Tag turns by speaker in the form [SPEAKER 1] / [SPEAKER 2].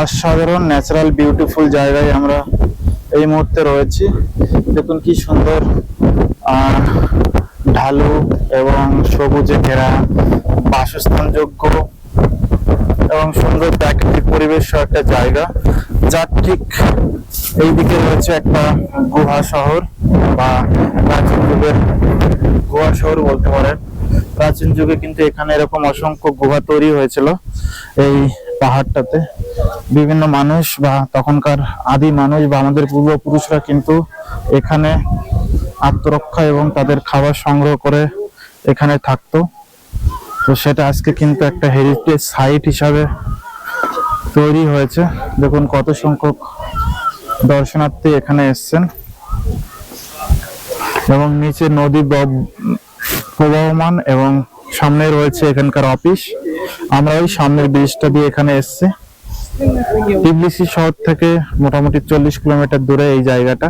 [SPEAKER 1] অসাধারণ natural beautiful জায়গায় আমরা এই মুহূর্তে রয়েছি। দেখুন কি সুন্দর ঢালু এবং সবুজে ঘেরা বাসস্থান যোগ্য এবং সুন্দর প্রাকৃতিক পরিবেশ একটা জায়গা, যার ঠিক এইদিকে রয়েছে একটা গুহা শহর বা প্রাচীন যুগের গুহা শহর বলতে পারেন। প্রাচীন যুগে কিন্তু এখানে এরকম অসংখ্য গুহা তৈরি হয়েছিল এই পাহাড়টাতে। বিভিন্ন মানুষ বা তখনকার আদি মানুষ বা আমাদের পূর্বপুরুষরা কিন্তু এখানে আত্মরক্ষা এবং তাদের খাবার সংগ্রহ করে এখানে থাকতো। তো সেটা আজকে কিন্তু একটা হেরিটেজ সাইট হিসাবে তৈরি হয়েছে। দেখুন কত সংখ্যক দর্শনার্থী এখানে এসছেন এবং নিচে নদী প্রবাহমান এবং সামনে রয়েছে এখানকার অফিস। আমরা ওই সামনের ব্রিজটা দিয়ে এখানে এসছি। টিবলিসি শহর থেকে মোটামুটি 40 কিলোমিটার দূরে এই জায়গাটা।